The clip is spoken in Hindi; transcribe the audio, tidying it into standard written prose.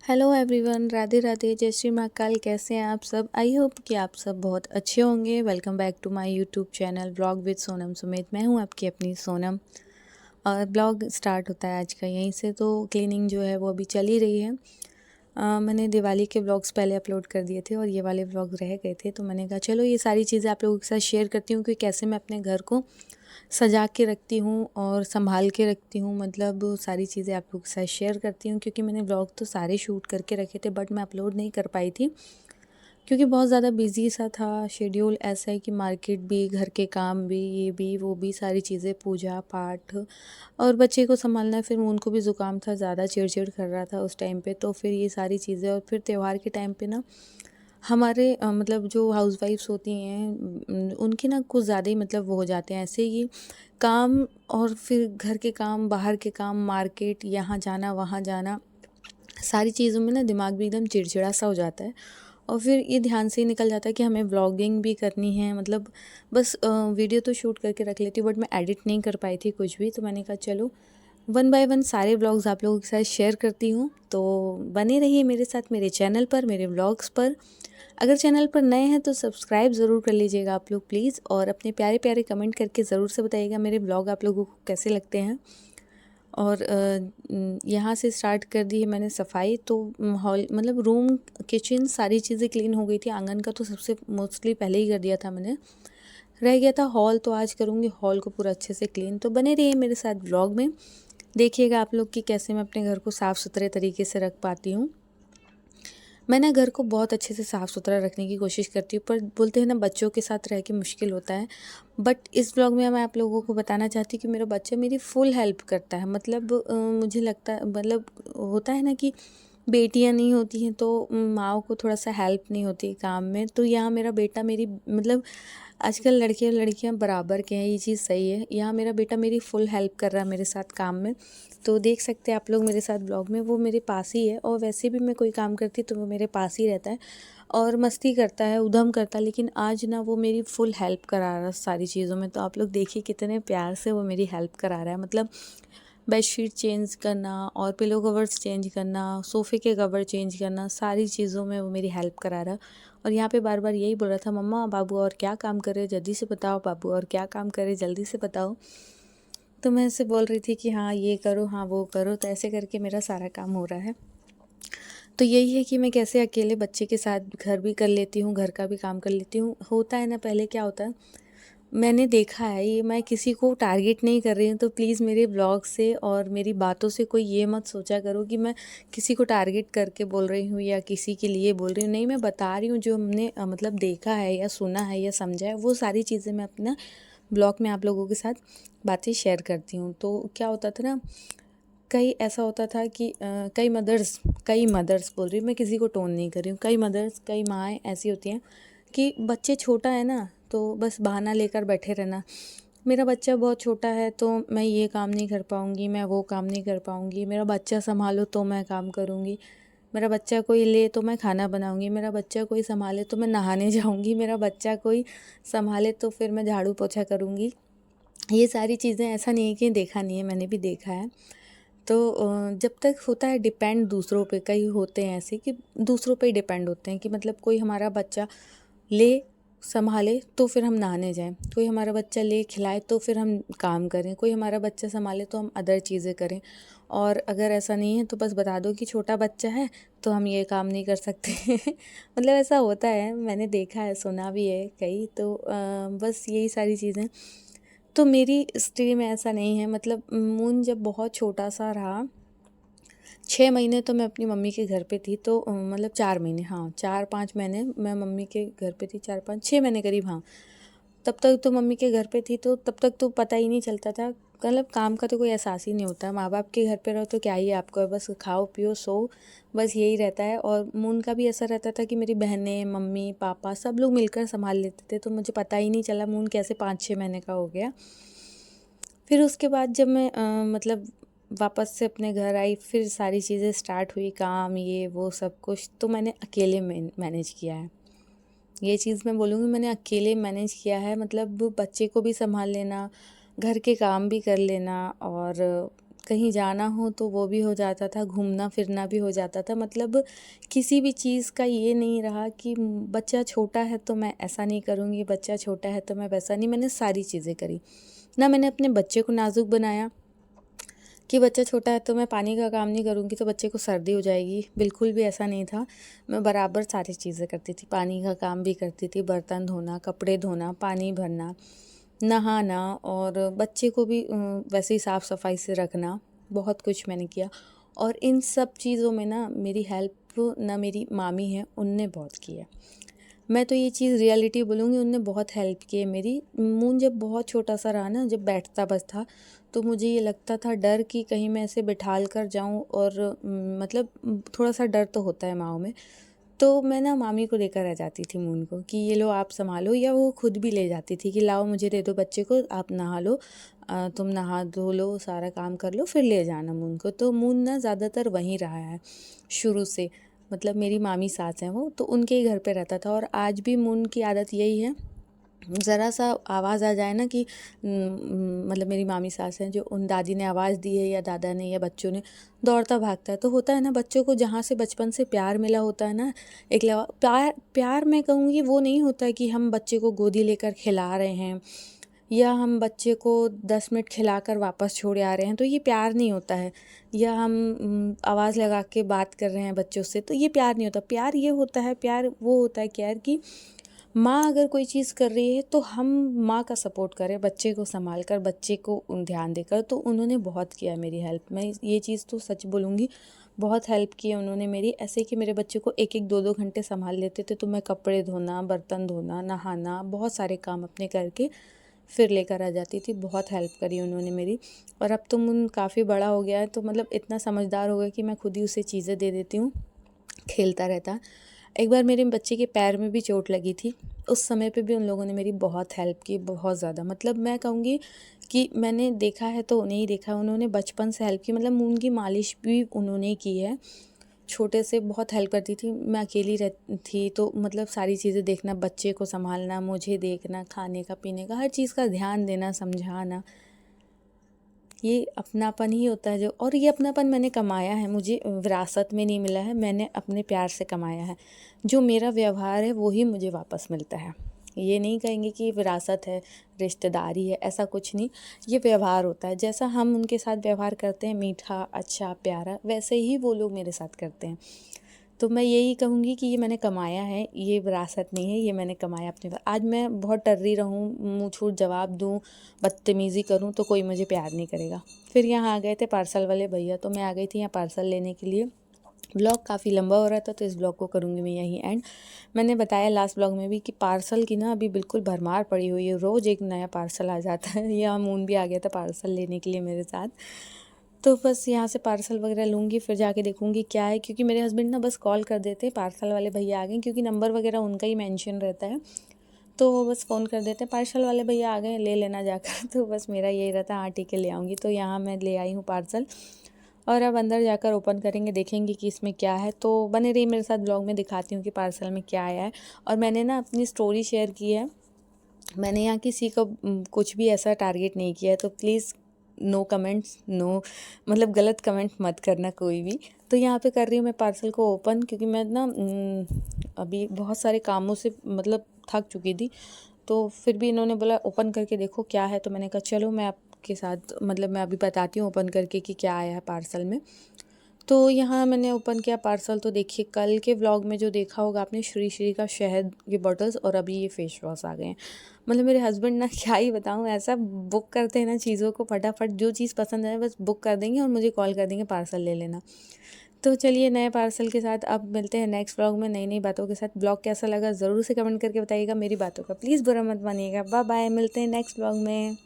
हेलो एवरीवन, राधे राधे, जय श्री महाकाल। कैसे हैं आप सब? आई होप कि आप सब बहुत अच्छे होंगे। Welcome back to my YouTube channel blog with Sonam Sumit. मैं हूं आपकी अपनी सोनम और ब्लॉग स्टार्ट होता है आज का यहीं से। तो क्लीनिंग जो है वो अभी चल ही रही है। मैंने दिवाली के व्लॉग्स पहले अपलोड कर दिए थे और ये वाले व्लॉग रह गए थे, तो मैंने कहा चलो ये सारी चीज़ें आप लोगों के साथ शेयर करती हूँ कि कैसे मैं अपने घर को सजा के रखती हूँ और संभाल के रखती हूँ। मतलब सारी चीज़ें आप लोगों के साथ शेयर करती हूँ, क्योंकि मैंने व्लॉग तो सारे शूट करके रखे थे बट मैं अपलोड नहीं कर पाई थी क्योंकि बहुत ज़्यादा बिजी सा था। शेड्यूल ऐसा है कि मार्केट भी, घर के काम भी, ये भी वो भी, सारी चीज़ें, पूजा पाठ और बच्चे को संभालना। फिर उनको भी ज़ुकाम था, ज़्यादा चिड़चिड़ कर रहा था उस टाइम पे, तो फिर ये सारी चीज़ें। और फिर त्यौहार के टाइम पे ना हमारे मतलब जो हाउसवाइफ्स होती हैं उनके ना कुछ ज़्यादा ही मतलब वो हो जाते हैं ऐसे ही काम, और फिर घर के काम, बाहर के काम, मार्केट, यहाँ जाना वहाँ जाना, सारी चीज़ों में ना दिमाग भी एकदम चिड़चिड़ा सा हो जाता है। और फिर ये ध्यान से ही निकल जाता है कि हमें व्लॉगिंग भी करनी है। मतलब बस वीडियो तो शूट करके रख लेती हूँ बट मैं एडिट नहीं कर पाई थी कुछ भी। तो मैंने कहा चलो वन बाय वन सारे व्लॉग्स आप लोगों के साथ शेयर करती हूँ। तो बने रहिए मेरे साथ, मेरे चैनल पर, मेरे व्लॉग्स पर। अगर चैनल पर नए हैं तो सब्सक्राइब ज़रूर कर लीजिएगा आप लोग प्लीज़, और अपने प्यारे प्यारे कमेंट करके ज़रूर से बताइएगा मेरे ब्लॉग आप लोगों को कैसे लगते हैं। और यहाँ से स्टार्ट कर दी है मैंने सफाई। तो हॉल मतलब रूम, किचन, सारी चीज़ें क्लीन हो गई थी। आंगन का तो सबसे मोस्टली पहले ही कर दिया था मैंने। रह गया था हॉल, तो आज करूँगी हॉल को पूरा अच्छे से क्लीन। तो बने रहिए मेरे साथ ब्लॉग में, देखिएगा आप लोग कि कैसे मैं अपने घर को साफ़ सुथरे तरीके से रख पाती हूँ। मैं ना घर को बहुत अच्छे से साफ़ सुथरा रखने की कोशिश करती हूँ, पर बोलते हैं ना बच्चों के साथ रह के मुश्किल होता है। बट इस ब्लॉग में मैं आप लोगों को बताना चाहती हूँ कि मेरा बच्चा मेरी फुल हेल्प करता है। मतलब मुझे लगता है, मतलब होता है ना कि बेटियां नहीं होती हैं तो माँ को थोड़ा सा हेल्प नहीं होती काम में। तो यहाँ मेरा बेटा मेरी मतलब आजकल लड़के और लड़कियां बराबर के हैं, ये चीज़ सही है। यहाँ मेरा बेटा मेरी फुल हेल्प कर रहा है मेरे साथ काम में। तो देख सकते हैं आप लोग मेरे साथ ब्लॉग में, वो मेरे पास ही है। और वैसे भी मैं कोई काम करती तो वो मेरे पास ही रहता है और मस्ती करता है, उधम करता है। लेकिन आज ना वो मेरी फुल हेल्प करा रहा है सारी चीज़ों में। तो आप लोग देखिए कितने प्यार से वो मेरी हेल्प करा रहा है। मतलब बेडशीट चेंज करना और पिलो कवर्स चेंज करना, सोफ़े के कवर चेंज करना, सारी चीज़ों में वो मेरी हेल्प करा रहा है। और यहाँ पे बार बार यही बोल रहा था, मम्मा बाबू और क्या काम करे जल्दी से बताओ, बाबू और क्या काम करे जल्दी से बताओ। तो मैं ऐसे बोल रही थी कि हाँ ये करो, हाँ वो करो। तो ऐसे करके मेरा सारा काम हो रहा है। तो यही है कि मैं कैसे अकेले बच्चे के साथ घर भी कर लेती हूँ, घर का भी काम कर लेती हूँ। होता है ना, पहले क्या होता है, मैंने देखा है, ये मैं किसी को टारगेट नहीं कर रही हूँ, तो प्लीज़ मेरे ब्लॉग से और मेरी बातों से कोई ये मत सोचा करो कि मैं किसी को टारगेट करके बोल रही हूँ या किसी के लिए बोल रही हूँ। नहीं, मैं बता रही हूँ जो हमने मतलब देखा है या सुना है या समझा है, वो सारी चीज़ें मैं अपना ब्लॉग में आप लोगों के साथ बातें शेयर करती हूँ। तो क्या होता था ना, कई ऐसा होता था कि कई मदर्स बोल रही हूँ मैं, किसी को टोन नहीं कर रही हूँ, कई मदर्स, कई माएँ ऐसी होती हैं कि बच्चे छोटा है ना तो बस बहाना लेकर बैठे रहना। मेरा बच्चा बहुत छोटा है तो मैं ये काम नहीं कर पाऊँगी, मैं वो काम नहीं कर पाऊँगी, मेरा बच्चा संभालो तो मैं काम करूँगी, मेरा बच्चा कोई ले तो मैं खाना बनाऊँगी, मेरा बच्चा कोई संभाले तो मैं नहाने जाऊँगी, मेरा बच्चा कोई संभाले तो फिर मैं झाड़ू पोछा करूँगी। ये सारी चीज़ें, ऐसा नहीं है कि देखा नहीं है, मैंने भी देखा है। तो जब तक होता है डिपेंड दूसरों पे, कई होते हैं ऐसे कि दूसरों पे ही डिपेंड होते हैं कि मतलब कोई हमारा बच्चा ले संभाले तो फिर हम नहाने जाएं, कोई हमारा बच्चा ले खिलाए तो फिर हम काम करें, कोई हमारा बच्चा संभाले तो हम अदर चीज़ें करें। और अगर ऐसा नहीं है तो बस बता दो कि छोटा बच्चा है तो हम ये काम नहीं कर सकते। मतलब ऐसा होता है, मैंने देखा है, सुना भी है कई। तो बस यही सारी चीज़ें। तो मेरी स्टडी में ऐसा नहीं है। मतलब मून जब बहुत छोटा सा रहा, 6 महीने तो मैं अपनी मम्मी के घर पे थी। तो मतलब 4 महीने, हाँ 4-5 महीने मैं मम्मी के घर पे थी, 4-5-6 महीने करीब, हाँ। तब तक तो मम्मी के घर पे थी, तो तब तक तो पता ही नहीं चलता था। मतलब काम का तो कोई एहसास ही नहीं होता। माँ बाप के घर पे रहो तो क्या ही आपको, बस खाओ पियो सो, बस यही रहता है। और मून का भी ऐसा रहता था कि मेरी बहनें, मम्मी पापा सब लोग मिलकर संभाल लेते थे, तो मुझे पता ही नहीं चला मून कैसे 5-6 महीने का हो गया। फिर उसके बाद जब मैं मतलब वापस से अपने घर आई, फिर सारी चीज़ें स्टार्ट हुई, काम ये वो सब कुछ, तो मैंने अकेले मैनेज किया है। ये चीज़ मैं बोलूँगी, मैंने अकेले मैनेज किया है। मतलब बच्चे को भी संभाल लेना, घर के काम भी कर लेना और कहीं जाना हो तो वो भी हो जाता था, घूमना फिरना भी हो जाता था। मतलब किसी भी चीज़ का ये नहीं रहा कि बच्चा छोटा है तो मैं ऐसा नहीं करूँगी, बच्चा छोटा है तो मैं वैसा नहीं। मैंने सारी चीज़ें करी। ना मैंने अपने बच्चे को नाजुक बनाया कि बच्चा छोटा है तो मैं पानी का काम नहीं करूँगी तो बच्चे को सर्दी हो जाएगी, बिल्कुल भी ऐसा नहीं था। मैं बराबर सारी चीज़ें करती थी, पानी का काम भी करती थी, बर्तन धोना, कपड़े धोना, पानी भरना, नहाना और बच्चे को भी वैसे ही साफ़ सफाई से रखना, बहुत कुछ मैंने किया। और इन सब चीज़ों में ना मेरी हेल्प ना मेरी मामी है, उनने बहुत की है। मैं तो ये चीज़ रियलिटी बोलूँगी, उनने बहुत हेल्प की है मेरी। मून जब बहुत छोटा-सा रहा ना, जब बैठता बस था, तो मुझे ये लगता था डर कि कहीं मैं ऐसे बिठाल कर जाऊँ और मतलब थोड़ा-सा डर तो होता है माँओं में। तो मैं ना मामी को लेकर आ जाती थी मून को कि ये लो आप सँभालो, या वो खुद भी ले जाती थी कि लाओ मुझे दे दो बच्चे को, आप नहा लो, तुम नहा धो लो, सारा काम कर लो, फिर ले जाना मून को। तो मून ना ज़्यादातर वहीं रहा है शुरू से। मतलब मेरी मामी सास हैं वो, तो उनके ही घर पे रहता था। और आज भी मून की आदत यही है, ज़रा सा आवाज़ आ जाए ना कि मतलब मेरी मामी सास हैं जो, उन दादी ने आवाज़ दी है या दादा ने या बच्चों ने, दौड़ता भागता है। तो होता है ना बच्चों को जहाँ से बचपन से प्यार मिला होता है ना, एक प्यार प्यार मैं कहूँगी वो नहीं होता है कि हम बच्चे को गोदी लेकर खिला रहे हैं या हम बच्चे को 10 मिनट खिलाकर वापस छोड़े आ रहे हैं, तो ये प्यार नहीं होता है। या हम आवाज़ लगा के बात कर रहे हैं बच्चों से, तो ये प्यार नहीं होता। प्यार ये होता है, प्यार वो होता है क्या कि माँ अगर कोई चीज़ कर रही है तो हम माँ का सपोर्ट करें, बच्चे को संभाल कर, बच्चे को ध्यान देकर। तो उन्होंने बहुत किया मेरी हेल्प। मैं ये चीज़ तो सच बोलूँगी, बहुत हेल्प की है उन्होंने मेरी। ऐसे कि मेरे बच्चे को 1-1 2-2 घंटे संभाल लेते थे, तो मैं कपड़े धोना, बर्तन धोना, नहाना, बहुत सारे काम अपने करके फिर लेकर आ जाती थी। बहुत हेल्प करी उन्होंने मेरी। और अब तो मुन काफ़ी बड़ा हो गया है, तो मतलब इतना समझदार हो गया कि मैं खुद ही उसे चीज़ें दे देती हूँ, खेलता रहता है। एक बार मेरे बच्चे के पैर में भी चोट लगी थी, उस समय पे भी उन लोगों ने मेरी बहुत हेल्प की, बहुत ज़्यादा। मतलब मैं कहूँगी कि मैंने देखा है तो उन्हें ही देखा है, उन्होंने बचपन से हेल्प की। मतलब मून की मालिश भी उन्होंने ही की है, छोटे से बहुत हेल्प करती थी। मैं अकेली थी तो मतलब सारी चीज़ें देखना, बच्चे को सँभालना, मुझे देखना, खाने का, पीने का, हर चीज़ का ध्यान देना, समझाना, ये अपनापन ही होता है जो। और ये अपनापन मैंने कमाया है, मुझे विरासत में नहीं मिला है, मैंने अपने प्यार से कमाया है। जो मेरा व्यवहार है वो ही मुझे वापस मिलता है। ये नहीं कहेंगे कि विरासत है, रिश्तेदारी है, ऐसा कुछ नहीं। ये व्यवहार होता है, जैसा हम उनके साथ व्यवहार करते हैं, मीठा, अच्छा, प्यारा, वैसे ही वो लोग मेरे साथ करते हैं। तो मैं यही कहूँगी कि ये मैंने कमाया है, ये विरासत नहीं है, ये मैंने कमाया अपने आज मैं बहुत टर्री रहूँ, मुँह छूट जवाब दूँ, बदतमीज़ी करूँ तो कोई मुझे प्यार नहीं करेगा। फिर यहाँ आ गए थे पार्सल वाले भैया, तो मैं आ गई थी यहाँ पार्सल लेने के लिए। ब्लॉग काफ़ी लंबा हो रहा था तो इस ब्लॉग को करूँगी मैं यहीं एंड। मैंने बताया लास्ट ब्लॉग में भी कि पार्सल की ना अभी बिल्कुल भरमार पड़ी हुई है, रोज़ एक नया पार्सल आ जाता है। यहाँ मून भी आ गया था पार्सल लेने के लिए मेरे साथ। तो बस यहाँ से पार्सल वगैरह लूँगी, फिर जाके देखूँगी क्या है, क्योंकि मेरे हस्बैंड ना बस कॉल कर देते हैं पार्सल वाले भैया आ गए, क्योंकि नंबर वगैरह उनका ही मेंशन रहता है। तो वो बस फ़ोन कर देते हैं पार्सल वाले भैया आ गए, ले लेना जाकर। तो बस मेरा यही रहता है, हाँ ठीक है ले आऊँगी। तो यहाँ मैं ले आई हूँ पार्सल, और अब अंदर जाकर ओपन करेंगे, देखेंगे कि इसमें क्या है। तो बने रहिए मेरे साथ, ब्लॉग में दिखाती हूँ कि पार्सल में क्या आया है। और मैंने ना अपनी स्टोरी शेयर की है, मैंने यहाँ किसी को कुछ भी ऐसा टारगेट नहीं किया है, तो प्लीज़ नो कमेंट्स, नो मतलब गलत कमेंट मत करना कोई भी। तो यहाँ पे कर रही हूँ मैं पार्सल को ओपन, क्योंकि मैं ना अभी बहुत सारे कामों से मतलब थक चुकी थी। तो फिर भी इन्होंने बोला ओपन करके देखो क्या है, तो मैंने कहा चलो मैं आपके साथ मतलब मैं अभी बताती हूँ ओपन करके कि क्या आया है पार्सल में। तो यहाँ मैंने ओपन किया पार्सल, तो देखिए कल के व्लॉग में जो देखा होगा आपने, श्री श्री का शहद के बॉटल्स, और अभी ये फेस वॉश आ गए हैं। मतलब मेरे हस्बैंड ना क्या ही बताऊँ, ऐसा बुक करते हैं ना चीज़ों को, फटाफट जो चीज़ पसंद है बस बुक कर देंगे और मुझे कॉल कर देंगे पार्सल ले लेना। तो चलिए नए पार्सल के साथ अब मिलते हैं नेक्स्ट व्लॉग में नई नई बातों के साथ। ब्लॉग कैसा लगा ज़रूर से कमेंट करके बताइएगा, मेरी बातों का प्लीज़ बुरा मत मानिएगा। बाय बाय, मिलते हैं नेक्स्ट व्लॉग में।